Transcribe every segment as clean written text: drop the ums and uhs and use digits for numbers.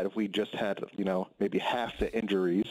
if we just had, maybe half the injuries,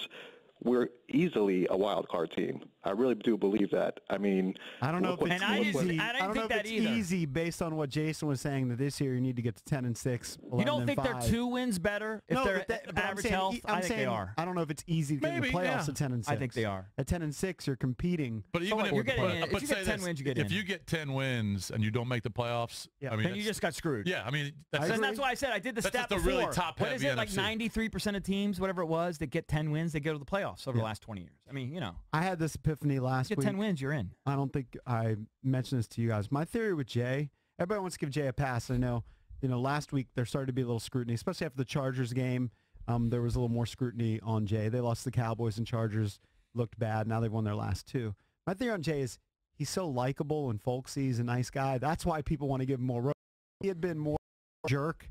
we're easily a wild card team. I really do believe that. I mean, I don't know if it's easy. I don't think that either. Easy based on what Jason was saying that this year you need to get to 10-6. You don't think they're 2 wins better if they're average health? I think they are. I don't know if it's easy to get in the playoffs at 10-6. I think they are. At 10-6, you're competing. But even if you're getting in, if you get 10 wins, you get in. If you get 10 wins and you don't make the playoffs, I mean, then you just got screwed. Yeah, I mean, that's why I said I did the stat before. Really top what is it, like 93% of teams, whatever it was, that get 10 wins, they go to the playoffs over the last 20 years. I mean, I had this epiphany last week. You get 10 wins, you're in. I don't think I mentioned this to you guys. My theory with Jay, everybody wants to give Jay a pass. I know, last week there started to be a little scrutiny, especially after the Chargers game. There was a little more scrutiny on Jay. They lost to the Cowboys and Chargers, looked bad. Now they've won their last 2. My theory on Jay is he's so likable and folksy. He's a nice guy. That's why people want to give him more rope. He had been more jerk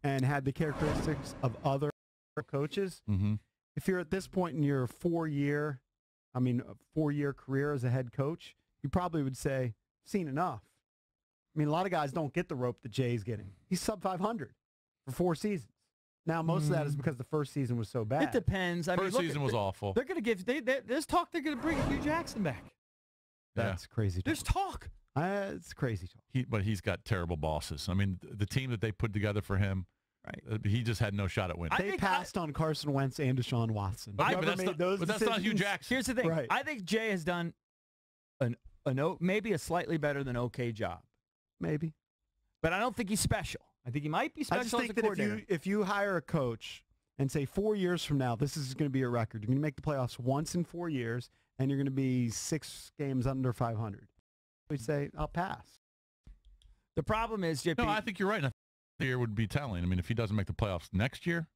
and had the characteristics of other coaches. Mm-hmm. If you're at this point in your 4-year career as a head coach, you probably would say, seen enough. I mean, a lot of guys don't get the rope that Jay's getting. He's sub 500 for 4 seasons. Now, most of that is because the first season was so bad. It depends. First season was awful. They're going to give. There's talk they're going to bring Hugh Jackson back. That's crazy talk. There's talk. It's crazy talk. But he's got terrible bosses. I mean, the team that they put together for him, he just had no shot at winning. They passed on Carson Wentz and Deshaun Watson. But that's not Hugh Jackson. Here's the thing. Right. I think Jay has done maybe a slightly better than okay job. Maybe. But I don't think he's special. I think he might be special I just think as a coordinator. If you hire a coach and say 4 years from now, this is going to be a record. You're going to make the playoffs once in 4 years, and you're going to be 6 games under 500. We'd say, I'll pass. The problem is, JP. No, I think you're right. I think the year would be telling. I mean, if he doesn't make the playoffs next year,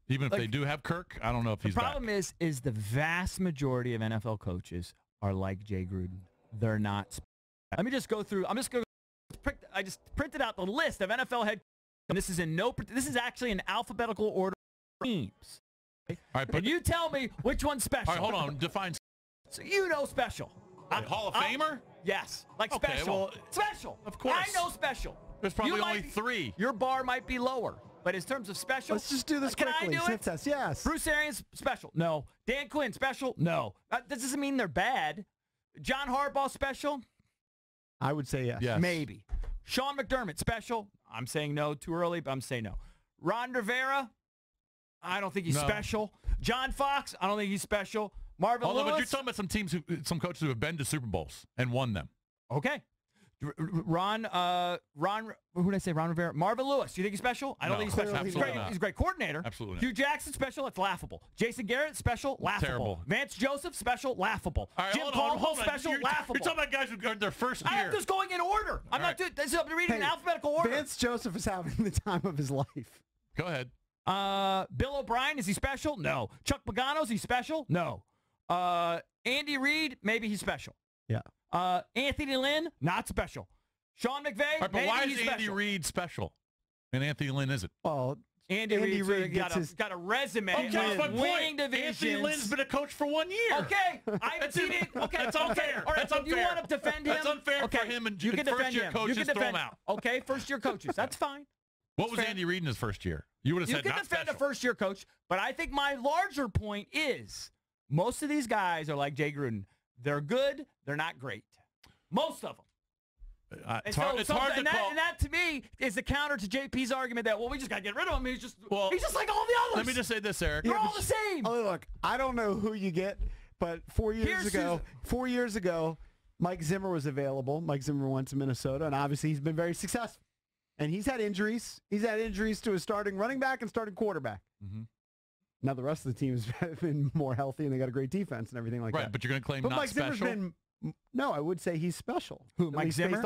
even if they do have Kirk, I don't know if he's back. The problem is the vast majority of NFL coaches are like Jay Gruden. They're not. Let me just go through. I just printed out the list of NFL head coaches. And this is actually an alphabetical order of teams. All right, and you tell me which one's special. All right, hold on. Define. So special. Hall of Famer? Yes. Special. Well, special. Of course. I know special. There's probably only 3. Your bar might be lower. But in terms of special. Let's just do this Can quickly. I do it? Test. Yes. Bruce Arians, special. No. Dan Quinn, special. No. That doesn't mean they're bad. John Harbaugh, special. I would say yes. Maybe. Sean McDermott, special. I'm saying no. Too early, but I'm saying no. Ron Rivera, I don't think he's special. John Fox, I don't think he's special. Marvin Lewis. But you're talking about some coaches who have been to Super Bowls and won them. Okay. Ron, who did I say? Ron Rivera. Marvin Lewis. Do you think he's special? I don't think he's special. He's a great coordinator. Absolutely not. Hugh Jackson, special. That's laughable. Jason Garrett, special. Laughable. Terrible. Vance Joseph, special. Laughable. All right, Jim Caldwell, special. Laughable. You're talking about guys who are their first year. I'm just going in order. I'm not doing this. I'm reading in alphabetical order. Vance Joseph is having the time of his life. Go ahead. Bill O'Brien, is he special? No. Chuck Pagano, is he special? No. Andy Reid, maybe he's special. Yeah. Anthony Lynn, not special. Sean McVay, but why is Andy Reid special and Anthony Lynn isn't? Well, Andy Reid got a resume. Okay, that's my point. Anthony Lynn's been a coach for 1 year. Okay, I haven't seen it. Okay, that's unfair. All right, that's so unfair. you want to defend him? That's unfair for him and you can first-year coaches throw him out. Okay, first-year coaches. That's fine. What was Andy Reid in his first year? You would have said not special. You can defend the first-year coach, but I think my larger point is most of these guys are like Jay Gruden. They're good. They're not great. Most of them. It's hard to call. And that, to me, is the counter to JP's argument that, we just got to get rid of him. He's just like all the others. Let me just say this, Eric. They're all the same. Oh, look, I don't know who you get, but 4 years ago, Mike Zimmer was available. Mike Zimmer went to Minnesota, and obviously he's been very successful. And he's had injuries. He's had injuries to his starting running back and starting quarterback. Mm-hmm. Now the rest of the team has been more healthy, and they got a great defense and everything like that. Right, but you're going to claim but not Mike special? Zimmer's been... No, I would say he's special. Who, Mike Zimmer?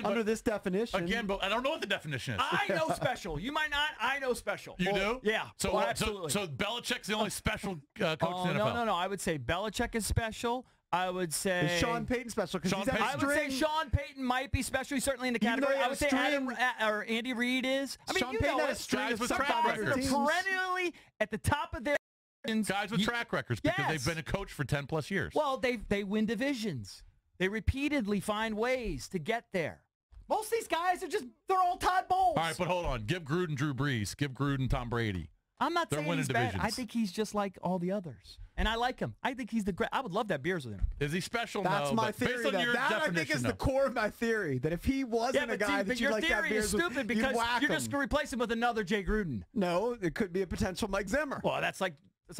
Under this definition. Again, but I don't know what the definition is. I know special. You might not. I know special. You do? Yeah. So, absolutely. So Belichick's the only special coach in the NFL? No. I would say Belichick is special. I would say... Is Sean Payton special? I would say Sean Payton might be special. He's certainly in the category. I would say Andy Reid is. I mean, Sean Payton had a string of some guys that are perennially at the top of their... Guys with track records because they've been a coach for 10-plus years. Well, they win divisions. They repeatedly find ways to get there. Most of these guys are they're all Todd Bowles. All right, but hold on. Give Gruden Drew Brees. Give Gruden Tom Brady. I'm not They're saying winning he's bad. divisions. I think he's just like all the others. And I like him. I think he's the great. I would love to have beers with him. Is he special? That's no, my but theory. based on your That I think definition, is no. the core of my theory. That if he wasn't a guy that you like to have your theory beers is with, stupid you'd because whack you're just him. going to replace him with another Jay Gruden. No, it could be a potential Mike Zimmer. Well, that's like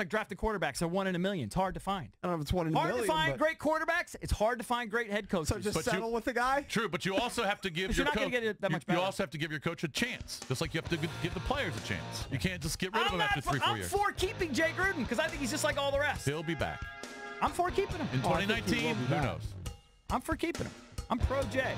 drafting quarterbacks. They're 1 in a million. It's hard to find. I don't know if it's 1 in a million. Hard to find but- great quarterbacks. It's hard to find great head coaches. So just But settle with the guy? True, but you also have to give But your you're not coach. gonna get it that much You better. also have to give your coach a chance, just like you have to give the players a chance. You can't just get rid of I'm him after 3-4 I'm years. for keeping Jay Gruden because I think he's just like all the rest. He'll be back I'm for keeping him. in I think he 2019. will be Who back. knows? I'm for keeping him. I'm pro Jay.